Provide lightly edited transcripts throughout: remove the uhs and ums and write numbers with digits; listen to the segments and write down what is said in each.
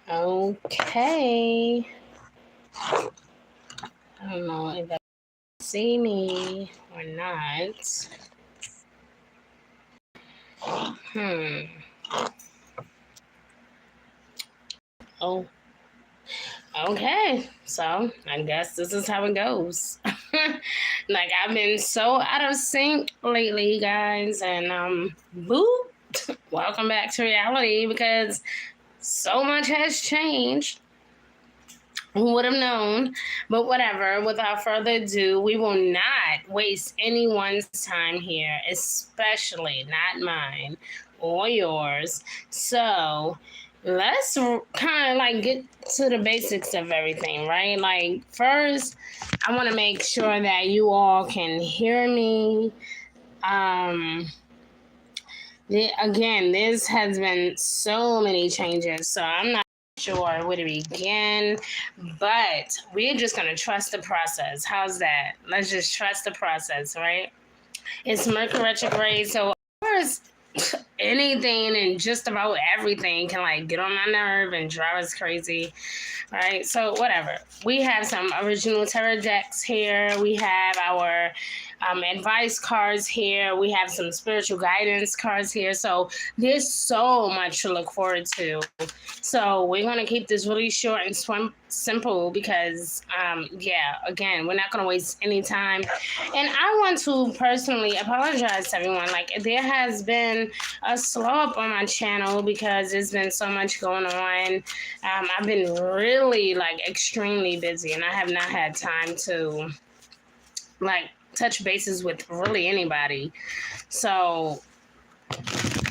Okay. I don't know if they see me or not. Oh, okay. So I guess this is how it goes. Like I've been so out of sync lately, guys, and boop. Welcome back to reality because so much has changed. Who would have known? But whatever, without further ado, we will not waste anyone's time here, especially not mine or yours. So let's kind of like get to the basics of everything, right? Like, first, I want to make sure that you all can hear me. Um, Again, this has been so many changes, so I'm not sure where to begin, but we're just going to trust the process. How's that? Let's just trust the process, right? It's Mercury retrograde, so of course, anything and just about everything can like get on my nerve and drive us crazy, right? So whatever. We have some original tarot decks here. We have our advice cards here. We have some spiritual guidance cards here. So there's so much to look forward to. So we're going to keep this really short and simple because, again, we're not going to waste any time. And I want to personally apologize to everyone. Like, there has been a slow up on my channel because there's been so much going on. I've been really, like, extremely busy, and I have not had time to, like, touch bases with really anybody. So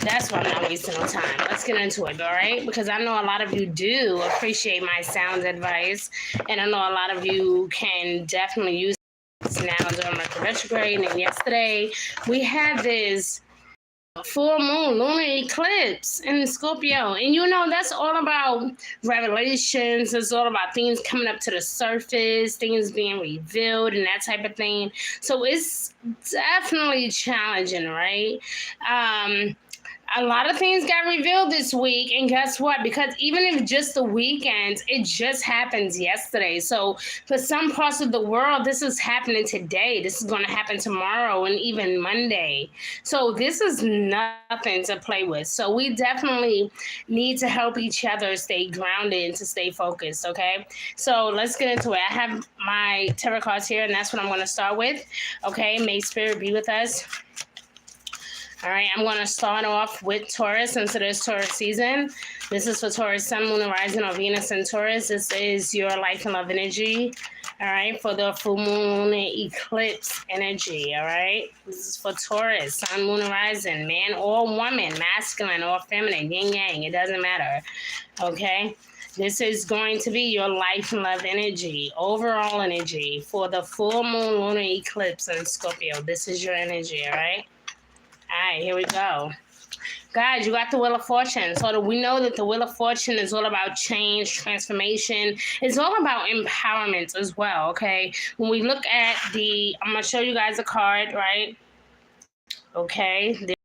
that's why I'm not wasting no time. Let's get into it, all right? Because I know a lot of you do appreciate my sound advice, and I know a lot of you can definitely use this now during Mercury retrograde. And yesterday we had this full moon lunar eclipse in Scorpio, and that's all about revelations. It's all about things coming up to the surface, things being revealed, and that type of thing. So it's definitely challenging, right? A lot of things got revealed this week, and guess what? Because even if just the weekend, it just happens yesterday. So for some parts of the world, this is happening today. This is going to happen tomorrow and even Monday. So this is nothing to play with. So we definitely need to help each other stay grounded and to stay focused, okay? So let's get into it. I have my tarot cards here, and that's what I'm going to start with, okay? May Spirit be with us. All right, I'm going to start off with Taurus since it is Taurus season. This is for Taurus, Sun, Moon, and Rising, or Venus and Taurus. This is your life and love energy. All right, for the full moon eclipse energy. All right, this is for Taurus, Sun, Moon, and Rising, man or woman, masculine or feminine, yin yang, it doesn't matter. Okay. This is going to be your life and love energy, overall energy for the full moon lunar eclipse in Scorpio. This is your energy, all right? All right, here we go. Guys, you got the Wheel of Fortune. So we know that the Wheel of Fortune is all about change, transformation. It's all about empowerment as well, okay? When we look at I'm going to show you guys a card, right? Okay,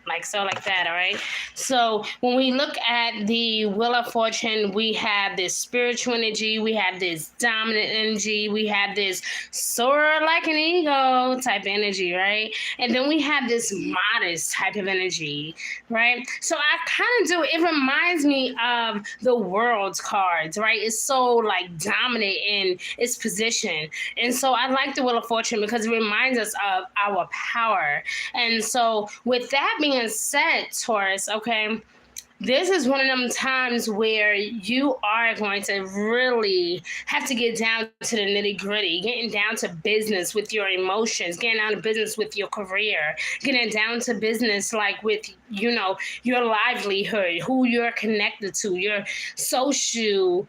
like so, like that, all right? So when we look at the Wheel of Fortune, we have this spiritual energy, we have this dominant energy, we have this soar like an eagle type energy, right? And then we have this modest type of energy, right? So I kind of do, it reminds me of the World's cards, right? It's so like dominant in its position. And so I like the Wheel of Fortune because it reminds us of our power. And so with that being said, Taurus, okay, this is one of them times where you are going to really have to get down to the nitty gritty, getting down to business with your emotions, getting down to business with your career, getting down to business like with, your livelihood, who you're connected to, your social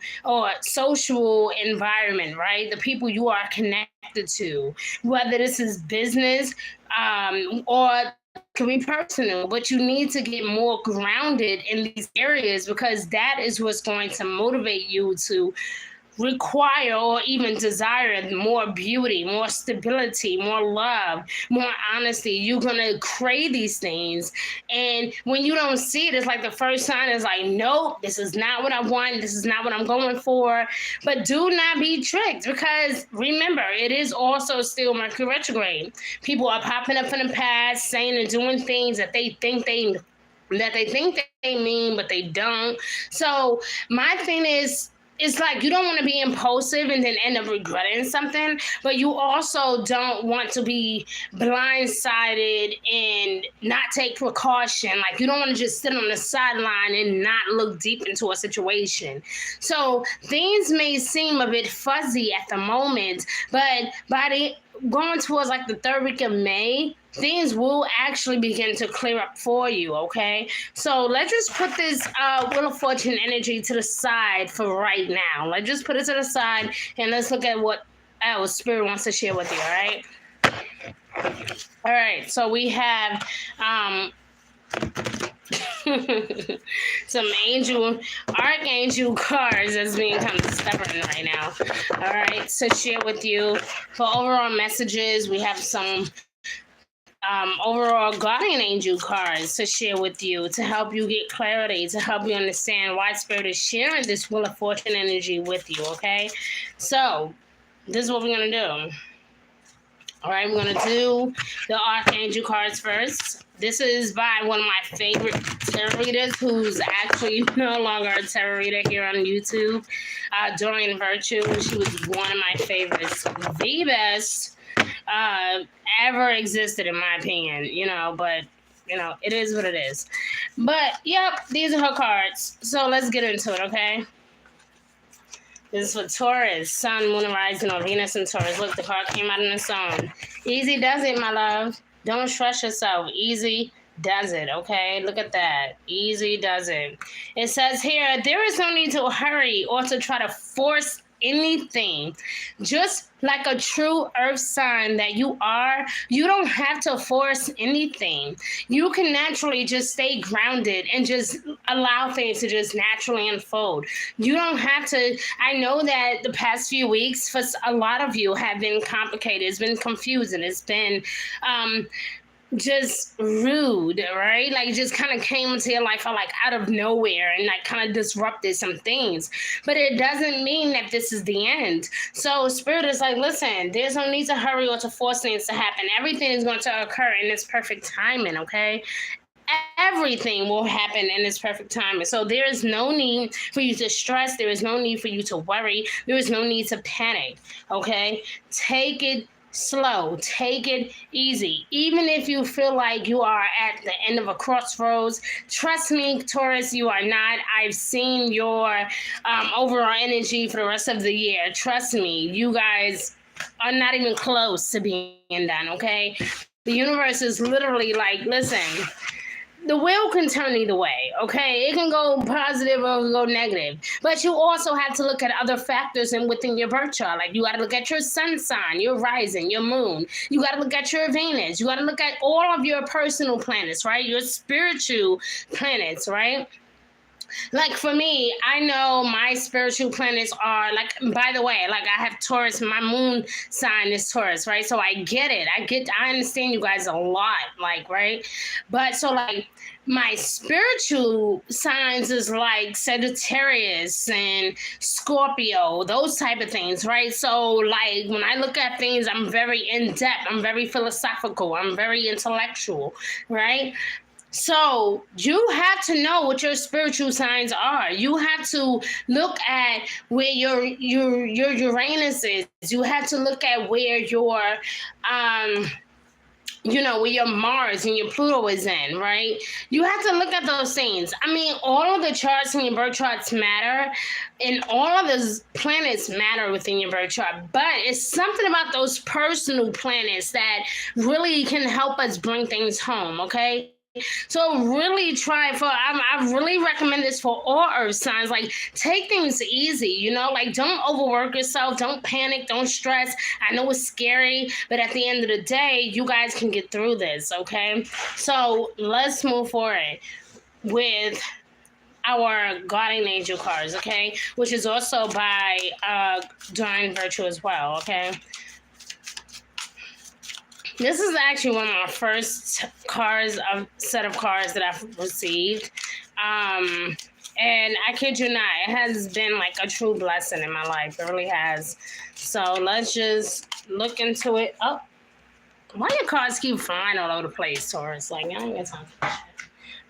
environment, right? The people you are connected to, whether this is business or can be personal, but you need to get more grounded in these areas because that is what's going to motivate you to require or even desire more beauty, more stability, more love, more honesty. You're gonna crave these things, and when you don't see it, it's like the first sign is like, nope, this is not what I want, this is not what I'm going for. But do not be tricked, because remember, it is also still Mercury retrograde. People are popping up in the past, saying and doing things that they think they mean, but they don't. So my thing is, it's like you don't want to be impulsive and then end up regretting something, but you also don't want to be blindsided and not take precaution. Like, you don't want to just sit on the sideline and not look deep into a situation. So things may seem a bit fuzzy at the moment, but by the going towards like the third week of May, things will actually begin to clear up for you, okay? So let's just put this Wheel of Fortune energy to the side for right now. Let's just put it to the side, and let's look at what our Spirit wants to share with you, all right? All right, so we have some archangel cards that's being kind of stubborn right now. All right, to share with you for overall messages, we have some overall guardian angel cards to share with you to help you get clarity, to help you understand why Spirit is sharing this Wheel of Fortune energy with you, okay? So this is what we're going to do. All right, we're going to do the archangel cards first. This is by one of my favorite tarot readers, who's actually no longer a tarot reader here on YouTube, Dorian Virtue. She was one of my favorites, the best ever existed, in my opinion, but it is what it is. But yep, these are her cards, so let's get into it, okay? This is for Taurus, Sun, Moon, and Rising on Venus and Taurus. Look, the card came out in the sun. Easy does it, my love. Don't stress yourself. Easy does it, okay? Look at that. Easy does it. It says here, there is no need to hurry or to try to force anything. Just like a true earth sign that you are, you don't have to force anything. You can naturally just stay grounded and just allow things to just naturally unfold. You don't have to. I know that the past few weeks for a lot of you have been complicated. It's been confusing. It's been just rude, right? Like, it just kind of came into your life like out of nowhere and like kind of disrupted some things. But it doesn't mean that this is the end. So Spirit is like, listen, there's no need to hurry or to force things to happen. Everything is going to occur in its perfect timing, okay? Everything will happen in its perfect timing. So there is no need for you to stress. There is no need for you to worry. There is no need to panic, okay? Take it slow, take it easy. Even if you feel like you are at the end of a crossroads, trust me, Taurus, you are not. I've seen your overall energy for the rest of the year. Trust me, you guys are not even close to being done, okay? The universe is literally like, listen, the wheel can turn either way, okay? It can go positive or it can go negative. But you also have to look at other factors within your birth chart. Like, you got to look at your sun sign, your rising, your moon. You got to look at your Venus. You got to look at all of your personal planets, right? Your spiritual planets, right? Like, for me, I know my spiritual planets are, like, by the way, like, I have Taurus, my moon sign is Taurus, right? So I get it. I understand you guys a lot, like, right? But so, like, my spiritual signs is like Sagittarius and Scorpio, those type of things, right? So, like, when I look at things, I'm very in-depth, I'm very philosophical, I'm very intellectual, right? So you have to know what your spiritual signs are. You have to look at where your Uranus is. You have to look at where your where your Mars and your Pluto is in, right? You have to look at those things. I mean, all of the charts in your birth charts matter, and all of those planets matter within your birth chart. But it's something about those personal planets that really can help us bring things home, okay? So really I really recommend this for all earth signs. Like, take things easy, like, don't overwork yourself, don't panic, don't stress. I know it's scary, but at the end of the day, you guys can get through this, okay? So let's move forward with our guardian angel cards, okay? Which is also by Divine Virtue as well, okay? This is actually one of my first cards, a set of cards that I've received. And I kid you not, it has been like a true blessing in my life. It really has. So let's just look into it. Oh, why your cards keep flying all over the place, Taurus? Like, I ain't got time for that.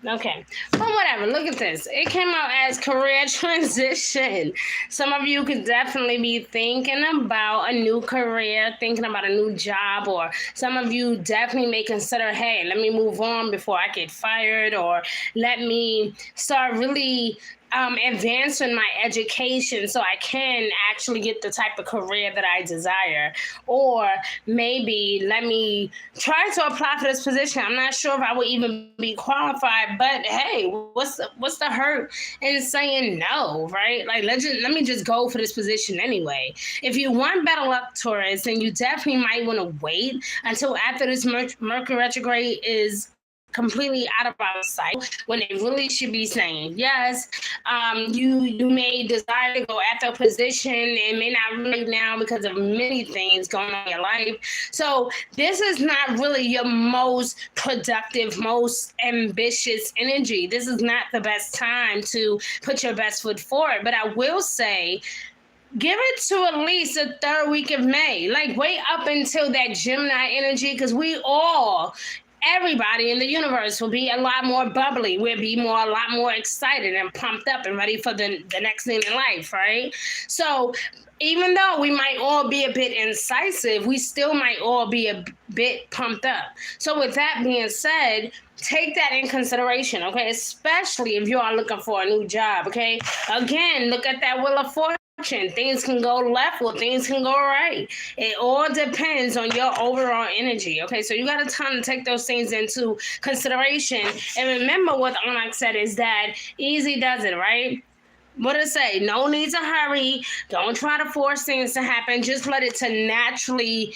Okay, but whatever. Look at this. It came out as career transition. Some of you could definitely be thinking about a new career, thinking about a new job, or some of you definitely may consider, hey, let me move on before I get fired, or let me start really advancing my education so I can actually get the type of career that I desire. Or maybe let me try to apply for this position. I'm not sure if I would even be qualified, but hey, what's the hurt in saying no, right? Like let me just go for this position anyway. If you want better luck, Taurus, then you definitely might want to wait until after this Mercury retrograde is completely out of our sight, when they really should be saying yes. You may desire to go after a position and may not really now because of many things going on in your life. So this is not really your most productive, most ambitious energy. This is not the best time to put your best foot forward. But I will say, give it to at least the third week of May. Like wait up until that Gemini energy, because everybody in the universe will be a lot more bubbly. We'll be a lot more excited and pumped up and ready for the next thing in life, right? So even though we might all be a bit incisive, we still might all be a bit pumped up. So with that being said, take that in consideration, okay? Especially if you are looking for a new job, okay? Again, look at that Wheel of Fortune. Things can go left or things can go right. It all depends on your overall energy, okay? So you got a time to take those things into consideration. And remember what Onyx said is that easy does it, right? What did it say? No need to hurry. Don't try to force things to happen. Just let it to naturally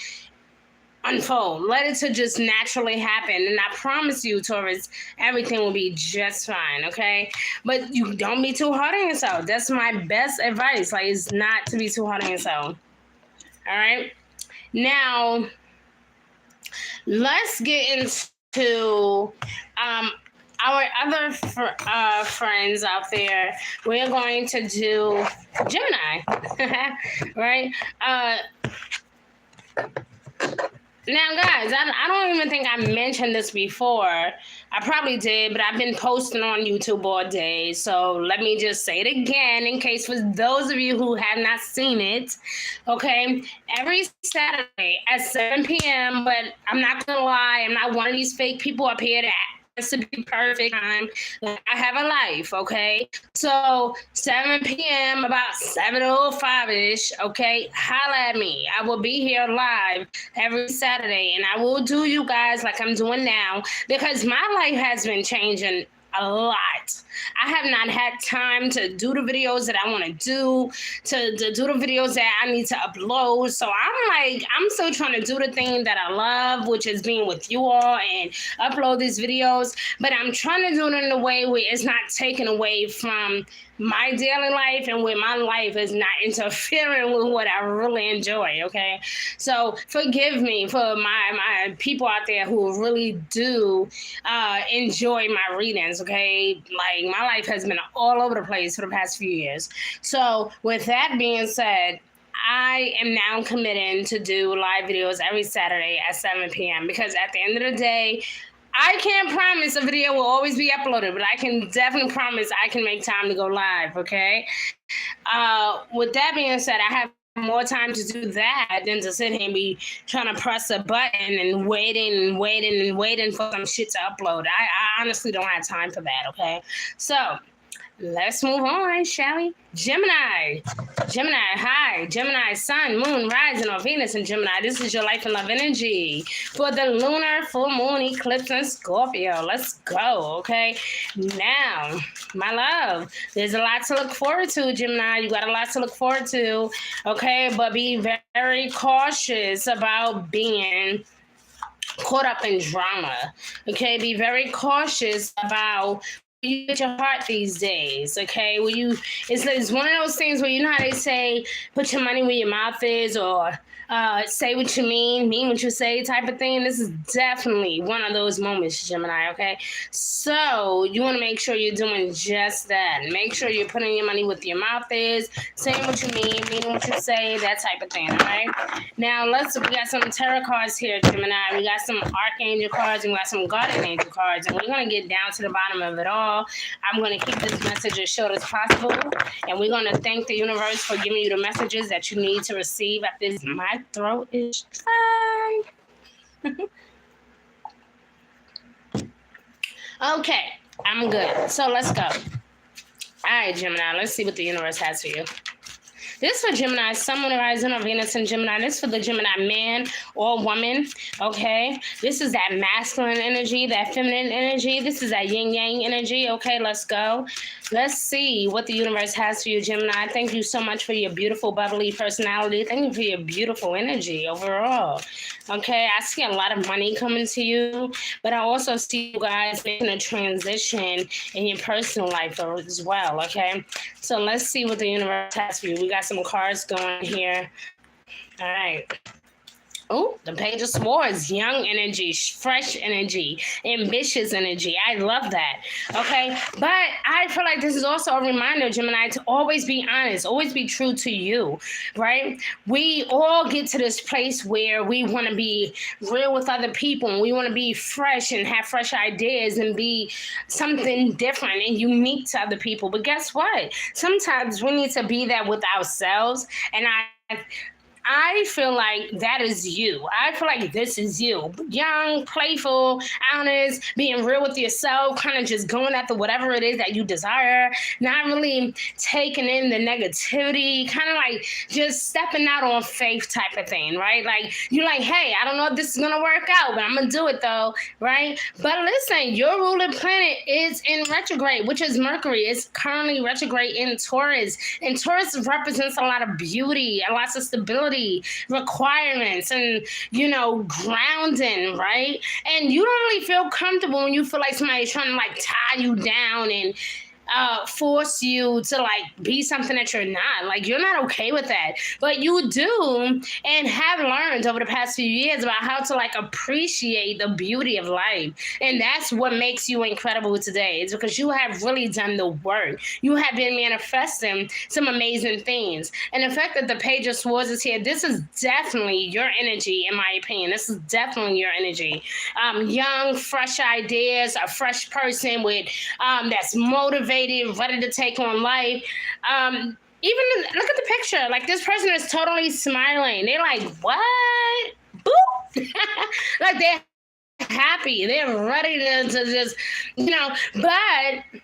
unfold. Let it to just naturally happen. And I promise you, Taurus, everything will be just fine, okay? But you don't be too hard on yourself. That's my best advice. Like, it's not to be too hard on yourself. All right? Now, let's get into our other friends out there. We're going to do Gemini, right? Now, guys, I don't even think I mentioned this before. I probably did, but I've been posting on YouTube all day. So let me just say it again in case for those of you who have not seen it. Okay, every Saturday at 7 p.m., but I'm not going to lie, I'm not one of these fake people up here that to be perfect time. I have a life, okay? So 7 p.m., about 7:05-ish, okay? Holla at me. I will be here live every Saturday, and I will do you guys like I'm doing now, because my life has been changing a lot. I have not had time to do the videos that I want to do, to do the videos that I need to upload. So I'm still trying to do the thing that I love, which is being with you all and upload these videos. But I'm trying to do it in a way where it's not taken away from my daily life and where my life is not interfering with what I really enjoy, okay? So forgive me for my people out there who really do enjoy my readings, okay? Like, my life has been all over the place for the past few years. So with that being said, I am now committing to do live videos every Saturday at 7 p.m. because at the end of the day, I can't promise a video will always be uploaded, but I can definitely promise I can make time to go live, okay? With that being said, I have more time to do that than to sit here and be trying to press a button and waiting for some shit to upload. I honestly don't have time for that, okay? So let's move on, shall we? Gemini, hi. Gemini, Sun, Moon, Rising, or Venus in Gemini. This is your life and love energy for the lunar, full moon, eclipse, and Scorpio. Let's go, okay? Now, my love, there's a lot to look forward to, Gemini. You got a lot to look forward to, okay? But be very cautious about being caught up in drama, okay? Be very cautious about you get your heart these days, okay? It's one of those things where you know how they say, put your money where your mouth is, or say what you mean what you say type of thing. This is definitely one of those moments, Gemini, okay? So you want to make sure you're doing just that. Make sure you're putting your money where your mouth is, saying what you meaning what you say, that type of thing, all right? Now, we got some tarot cards here, Gemini. We got some archangel cards, and we got some guardian angel cards, and we're going to get down to the bottom of it all. I'm going to keep this message as short as possible, and we're going to thank the universe for giving you the messages that you need to receive at this. My throat is dry. Okay, I'm good. So let's go. All right, Gemini, let's see what the universe has for you. This for Gemini, Sun, Moon, Rising, or Venus in Gemini. This for the Gemini man or woman, okay? This is that masculine energy, that feminine energy. This is that yin-yang energy, okay? Let's go. Let's see what the universe has for you, Gemini. Thank you so much for your beautiful, bubbly personality. Thank you for your beautiful energy overall, okay? I see a lot of money coming to you, but I also see you guys making a transition in your personal life as well, okay? So let's see what the universe has for you. We got some cards going here. All right. Oh, the Page of Swords, young energy, fresh energy, ambitious energy. I love that. Okay. But I feel like this is also a reminder, Gemini, to always be honest, always be true to you, right? We all get to this place where we want to be real with other people, and we want to be fresh and have fresh ideas and be something different and unique to other people. But guess what? Sometimes we need to be that with ourselves. And I feel like that is you. I feel like this is you. Young, playful, honest, being real with yourself, kind of just going after whatever it is that you desire, not really taking in the negativity, kind of like just stepping out on faith type of thing, right? Like, you're like, hey, I don't know if this is going to work out, but I'm going to do it though, right? But listen, your ruling planet is in retrograde, which is Mercury. It's currently retrograde in Taurus. And Taurus represents a lot of beauty, a lot of stability, requirements, and grounding, right? And you don't really feel comfortable when you feel like somebody's trying to like tie you down and force you to like be something that you're not. Like, you're not okay with that, but you do and have learned over the past few years about how to like appreciate the beauty of life. And that's what makes you incredible today. It's because you have really done the work. You have been manifesting some amazing things. And the fact that the Page of Swords is here, this is definitely your energy, in my opinion. This is definitely your energy. Young, fresh ideas, a fresh person with that's motivated, ready to take on life. Even look at the picture. Like, this person is totally smiling. They're like, what? Boop. Like, they're happy. They're ready to just, but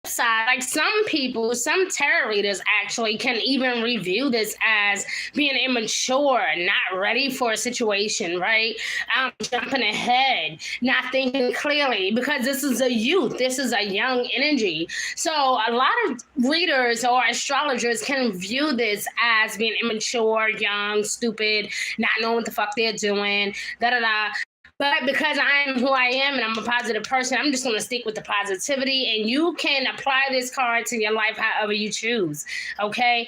side, like some tarot readers actually can even review this as being immature, not ready for a situation, right? Jumping ahead, not thinking clearly, because this is a youth, this is a young energy. So a lot of readers or astrologers can view this as being immature, young, stupid, not knowing what the fuck they're doing, da-da-da. But because I am who I am and I'm a positive person, I'm just going to stick with the positivity, and you can apply this card to your life however you choose, okay?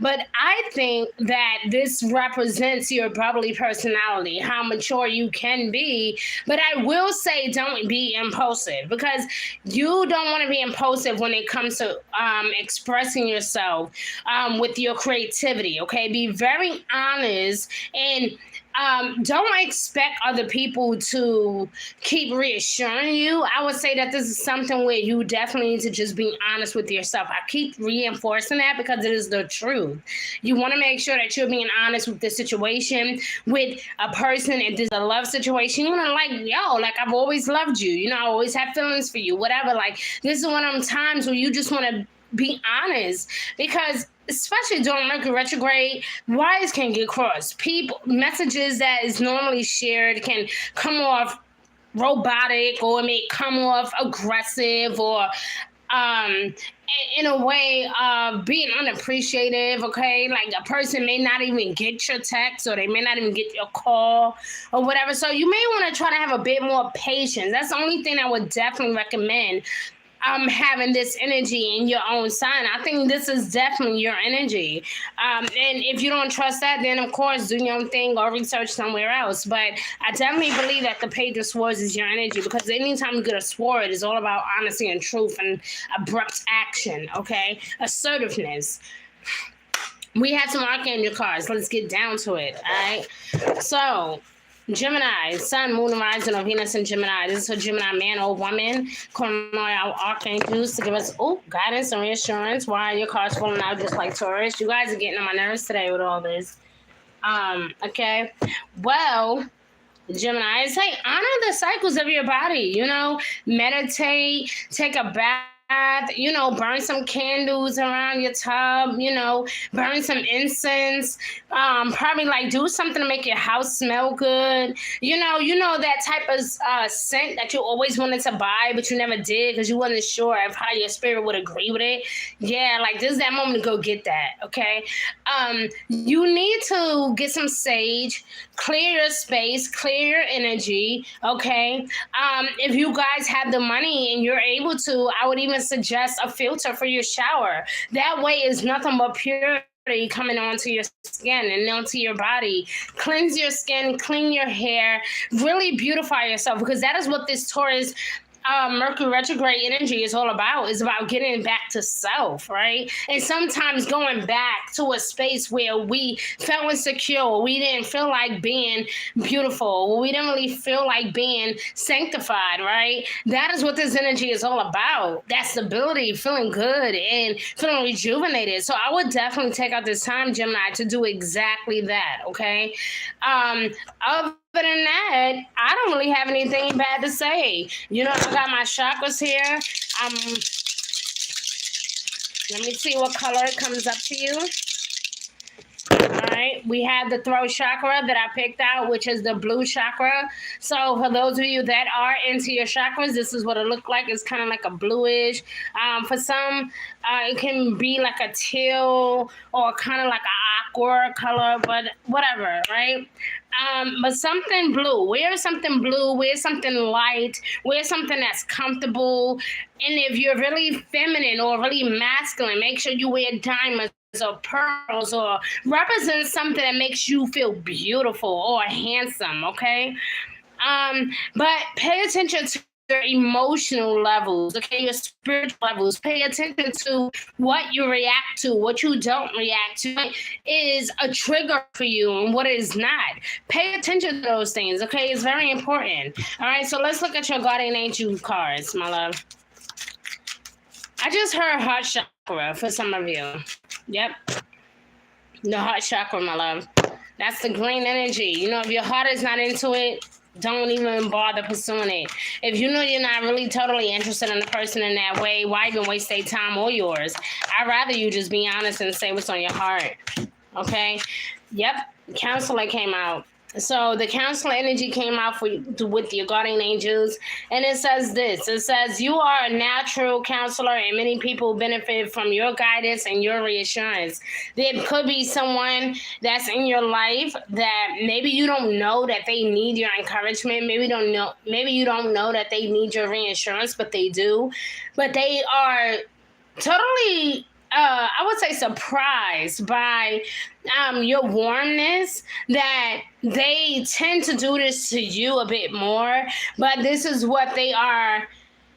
But I think that this represents your bubbly personality, how mature you can be. But I will say, don't be impulsive, because you don't want to be impulsive when it comes to expressing yourself with your creativity, okay? Be very honest, and don't expect other people to keep reassuring you. I would say that this is something where you definitely need to just be honest with yourself. I keep reinforcing that because it is the truth. You want to make sure that you're being honest with the situation, with a person. If there's a love situation, you want to like, I've always loved you. I always have feelings for you, whatever. Like, this is one of them times where you just want to be honest, because especially during Mercury retrograde, wires can get crossed. Messages that is normally shared can come off robotic, or it may come off aggressive, or in a way of being unappreciative, okay? Like a person may not even get your text or they may not even get your call or whatever. So you may want to try to have a bit more patience. That's the only thing I would definitely recommend. Having this energy in your own sign. I think this is definitely your energy. And if you don't trust that, then of course do your own thing or research somewhere else. But I definitely believe that the Page of Swords is your energy, because anytime you get a sword, it's all about honesty and truth and abrupt action, okay? Assertiveness. We have some Archangel cards. Let's get down to it, all right? So, Gemini, Sun, Moon, and Rising of Venus in Gemini. This is for Gemini man or woman. Calling our archangels to give us guidance and reassurance. Why are your cards falling out just like Taurus? You guys are getting on my nerves today with all this. Okay. Well, Gemini, say honor the cycles of your body. Meditate, take a bath. Burn some candles around your tub, burn some incense, probably like do something to make your house smell good. That type of scent that you always wanted to buy, but you never did because you wasn't sure of how your spirit would agree with it. Yeah, like this is that moment to go get that, okay? You need to get some sage, clear your space, clear your energy, okay? If you guys have the money and you're able to, I would even suggest a filter for your shower. That way is nothing but pure coming onto your skin and onto your body. Cleanse your skin, clean your hair, really beautify yourself, because that is what this Taurus Mercury retrograde energy is all about. Is about getting back to self, right? And sometimes going back to a space where we felt insecure, or we didn't feel like being beautiful, or we didn't really feel like being sanctified, right? That is what this energy is all about. That stability, feeling good and feeling rejuvenated. So I would definitely take out this time, Gemini, to do exactly that, okay? Other than that, I don't really have anything bad to say. I got my chakras here. Let me see what color comes up to you. All right, we have the throat chakra that I picked out, which is the blue chakra. So for those of you that are into your chakras, this is what it looks like. It's kind of like a bluish. For some, it can be like a teal or kind of like an aqua color, but whatever, right? But something blue. Wear something blue. Wear something light. Wear something that's comfortable. And if you're really feminine or really masculine, make sure you wear diamonds or pearls, or represent something that makes you feel beautiful or handsome, okay? But pay attention to your emotional levels, okay, your spiritual levels. Pay attention to what you react to, what you don't react to is a trigger for you and what is not. Pay attention to those things, okay? It's very important. All right, so let's look at your guardian angel cards, my love. I just heard heart chakra for some of you. Yep. The heart chakra, my love. That's the green energy. If your heart is not into it, don't even bother pursuing it. If you know you're not really totally interested in the person in that way, why even waste their time or yours? I'd rather you just be honest and say what's on your heart. Okay? Yep. Counselor came out. So the counselor energy came out with your guardian angels, and it says this. It says, you are a natural counselor, and many people benefit from your guidance and your reassurance. There could be someone that's in your life that maybe you don't know that they need your encouragement. Maybe you don't know that they need your reassurance, but they do. But they are totally I would say surprised by your warmness, that they tend to do this to you a bit more, but this is what they are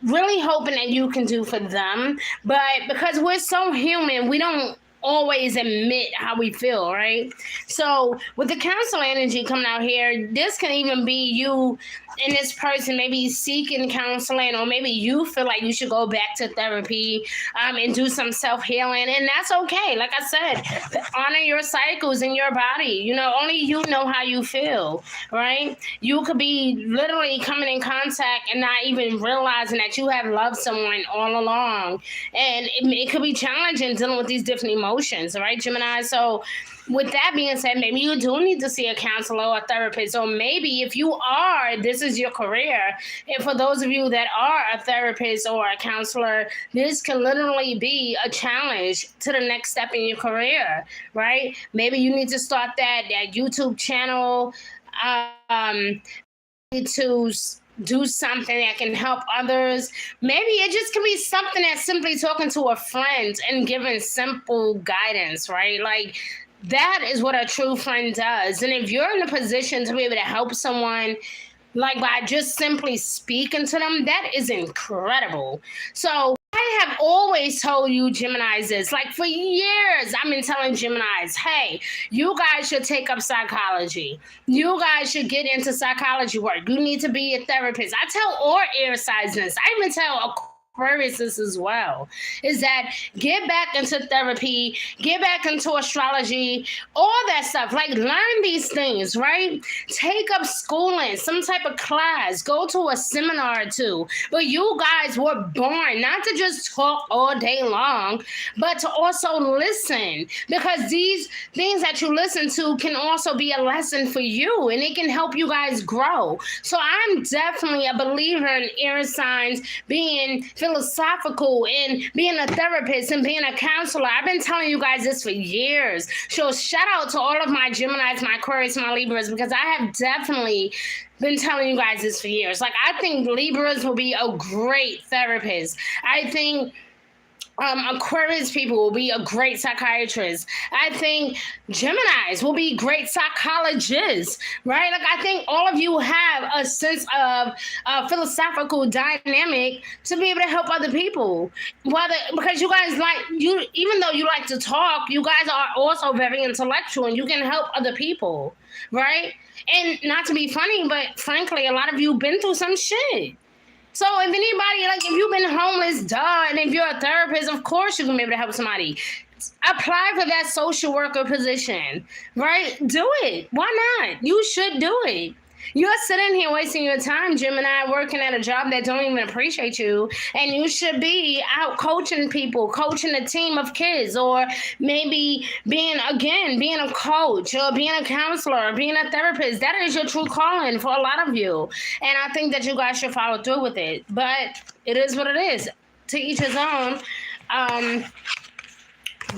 really hoping that you can do for them. But because we're so human, we don't always admit how we feel, right? So with the counselor energy coming out here, this can even be you and this person maybe seeking counseling, or maybe you feel like you should go back to therapy and do some self-healing, and that's okay. Like I said, honor your cycles in your body. Only you know how you feel, right? You could be literally coming in contact and not even realizing that you have loved someone all along, and it could be challenging dealing with these different emotions. emotions, right, Gemini? So with that being said, maybe you do need to see a counselor or a therapist, or maybe if you are, this is your career. And for those of you that are a therapist or a counselor, this can literally be a challenge to the next step in your career, right? Maybe you need to start that YouTube channel, to do something that can help others. Maybe it just can be something that's simply talking to a friend and giving simple guidance, right? Like, that is what a true friend does. And if you're in a position to be able to help someone, like by just simply speaking to them, that is incredible. So I have always told you Geminis this. Like for years, I've been telling Geminis, hey, you guys should take up psychology. You guys should get into psychology work. You need to be a therapist. I tell all air signs this. I even tell Aquarius as well, is that get back into therapy, get back into astrology, all that stuff. Like, learn these things, right? Take up schooling, some type of class, go to a seminar or two. But you guys were born not to just talk all day long, but to also listen, because these things that you listen to can also be a lesson for you, and it can help you guys grow. So I'm definitely a believer in air signs being philosophical and being a therapist and being a counselor. I've been telling you guys this for years. So shout out to all of my Geminis, my Aquarius, my Libras, because I have definitely been telling you guys this for years. Like, I think Libras will be a great therapist. I think Aquarius people will be a great psychiatrist. I think Geminis will be great psychologists, right? Like, I think all of you have a sense of philosophical dynamic to be able to help other people. Because you guys even though you like to talk, you guys are also very intellectual and you can help other people, right? And not to be funny, but frankly, a lot of you been through some shit. So if anybody, like, if you've been homeless, and if you're a therapist, of course you can be able to help somebody. Apply for that social worker position, right? Do it. Why not? You should do it. You're sitting here wasting your time, Gemini, working at a job that don't even appreciate you, and you should be out coaching people, coaching a team of kids, or maybe being a coach, or being a counselor, or being a therapist. That is your true calling for a lot of you, and I think that you guys should follow through with it. But it is what it is. To each his own.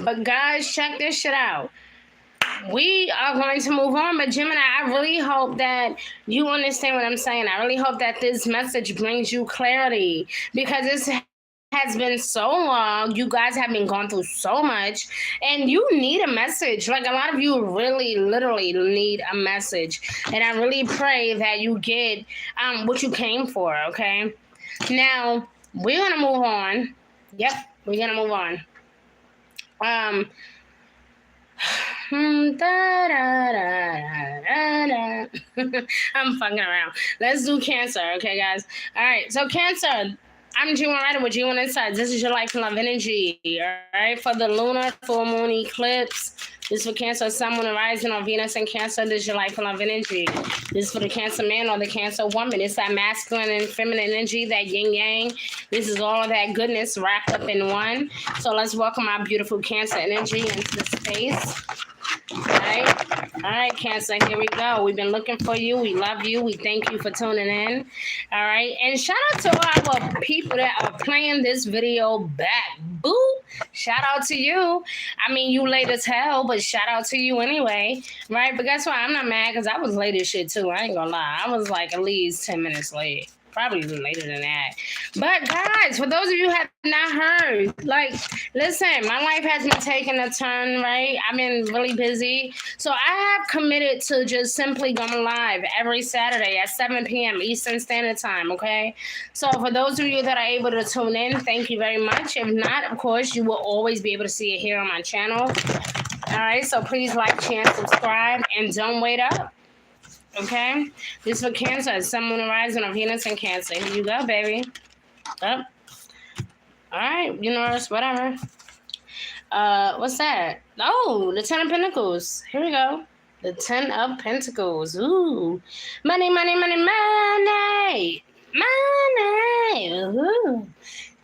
But guys, check this shit out. We are going to move on, but Gemini, I really hope that you understand what I'm saying. I really hope that this message brings you clarity, because this has been so long. You guys have been going through so much, and you need a message. Like, a lot of you really, literally need a message, and I really pray that you get what you came for, okay? Now, we're going to move on. Yep, we're going to move on. I'm fucking around. Let's do Cancer, okay, guys? All right, so Cancer, I'm G1 Writer with G1insights. This is your life and love energy, all right? For the lunar full moon eclipse, this is for Cancer, Sun, Moon, and Rising on Venus and Cancer. This is your life and love energy. This is for the Cancer man or the Cancer woman. It's that masculine and feminine energy, that yin yang. This is all of that goodness wrapped up in one. So let's welcome our beautiful Cancer energy into the space. All right, Cancer, here we go. We've been looking for you. We love you. We thank you for tuning in. All right, and shout out to our people that are playing this video back. Boo! Shout out to you. I mean, you late as hell, but shout out to you anyway, right? But guess what? I'm not mad, because I was late as shit too. I ain't gonna lie. I was like at least 10 minutes late. Probably even later than that. But guys, for those of you who have not heard, like, listen, my life has been taking a turn, right? I've been really busy. So I have committed to just simply going live every Saturday at 7 p.m. Eastern Standard Time, okay? So for those of you that are able to tune in, thank you very much. If not, of course, you will always be able to see it here on my channel. All right, so please like, share, and subscribe, and don't wait up. Okay, this is for Cancer, Sun, Moon, and Rising on Venus and Cancer. Here you go, baby. Up. All right, universe, whatever. What's that? Oh, the 10 of Pentacles. Here we go. The 10 of Pentacles. Ooh, money, money, money, money, money. Ooh.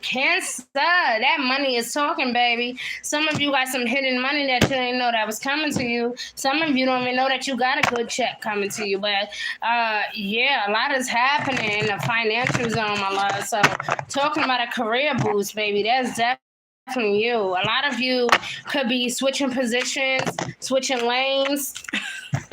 Cancer, that money is talking, baby. Some of you got some hidden money that you didn't know that was coming to you. Some of you don't even know that you got a good check coming to you. But yeah, a lot is happening in the financial zone, my love. So talking about a career boost, baby, that's definitely you. A lot of you could be switching positions, switching lanes.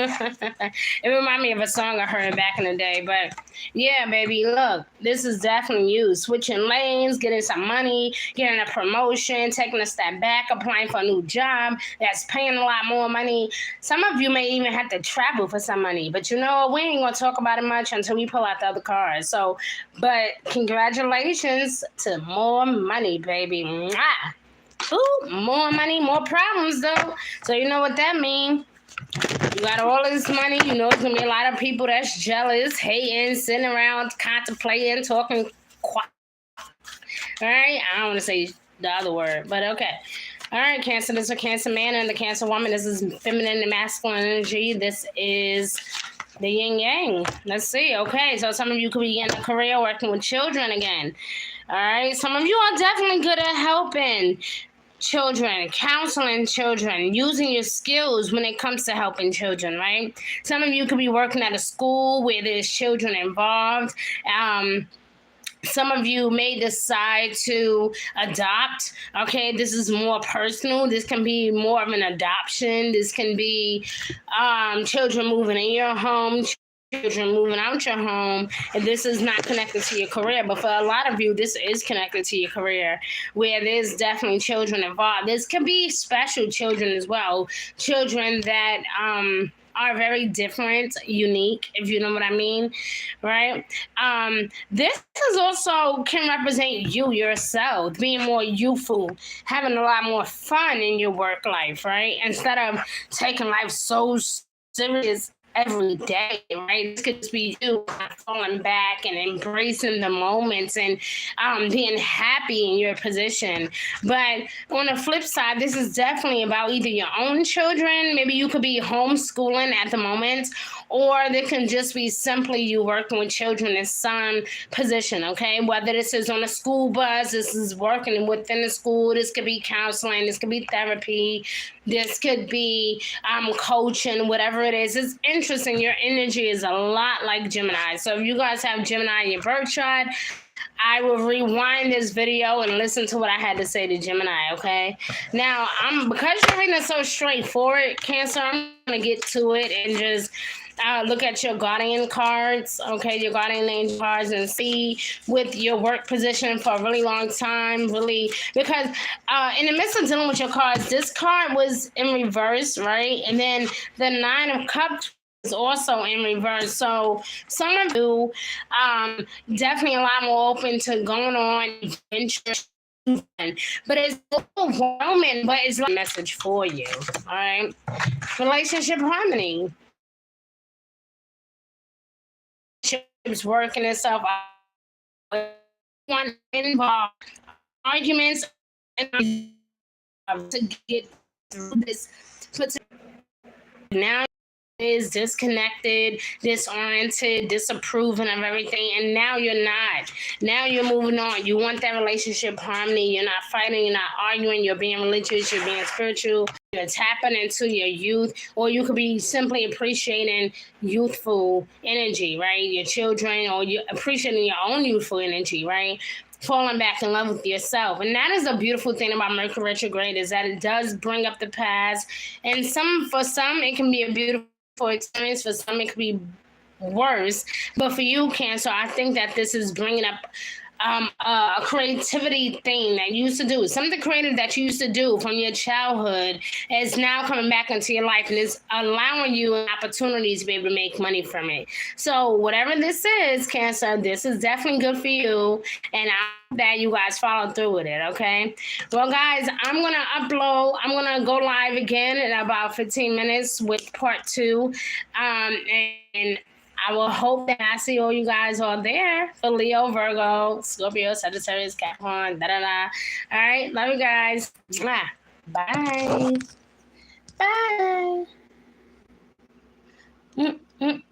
It reminded me of a song I heard back in the day. But yeah, baby, look, this is definitely you. Switching lanes, getting some money, getting a promotion, taking a step back, applying for a new job that's paying a lot more money. Some of you may even have to travel for some money. But you know what? We ain't going to talk about it much until we pull out the other cards. So, but congratulations to more money, baby. Mwah! Ooh, more money, more problems, though. So you know what that means. You got all this money. You know, it's going to be a lot of people that's jealous, hating, sitting around, contemplating, talking. All right? I don't want to say the other word, but okay. All right, Cancer. This is a Cancer man and the Cancer woman. This is feminine and masculine energy. This is the yin yang. Let's see. Okay, so some of you could be in a career working with children again. All right, some of you are definitely good at helping children, counseling children, using your skills when it comes to helping children, right? Some of you could be working at a school where there's children involved. Some of you may decide to adopt. Okay, this is more personal. This can be more of an adoption. This can be children moving in your home, children moving out your home, and this is not connected to your career. But for a lot of you, this is connected to your career, where there's definitely children involved. This can be special children as well, children that are very different, unique, if you know what I mean, right? This is also can represent you yourself, being more youthful, having a lot more fun in your work life, right? Instead of taking life so serious every day, right? This could just be you falling back and embracing the moments and being happy in your position. But on the flip side, this is definitely about either your own children. Maybe you could be homeschooling at the moment, or there can just be simply you working with children in some position, okay? Whether this is on a school bus, this is working within the school, this could be counseling, this could be therapy, this could be coaching, whatever it is. It's interesting. Your energy is a lot like Gemini. So if you guys have Gemini in your birth chart, I will rewind this video and listen to what I had to say to Gemini, okay? Now, because you're reading it so straightforward, Cancer, I'm going to get to it and just look at your guardian cards, okay, your guardian angel cards, and see with your work position for a really long time, really, because in the midst of dealing with your cards, this card was in reverse, right? And then the Nine of Cups is also in reverse. So some of you definitely a lot more open to going on adventures. But it's overwhelming, but it's like a message for you, all right? Relationship harmony. Working itself out. One involved arguments and to get through this. Now is disconnected, disoriented, disapproving of everything, and now you're not. Now you're moving on. You want that relationship harmony. You're not fighting, you're not arguing, you're being religious, you're being spiritual, you're tapping into your youth, or you could be simply appreciating youthful energy, right? Your children, or you're appreciating your own youthful energy, right? Falling back in love with yourself. And that is a beautiful thing about Mercury retrograde, is that it does bring up the past. And for some it can be a beautiful experience, for some it could be worse. But for you, Cancer, I think that this is bringing up a creativity thing that you used to do, something creative that you used to do from your childhood is now coming back into your life, and is allowing you an opportunity to be able to make money from it. So whatever this is, Cancer, this is definitely good for you, and I hope that you guys follow through with it, okay? Well, guys, I'm going to go live again in about 15 minutes with part 2, and I will hope that I see all you guys all there for Leo, Virgo, Scorpio, Sagittarius, Capricorn, da-da-da. All right. Love you guys. Bye. Bye. Mm-mm.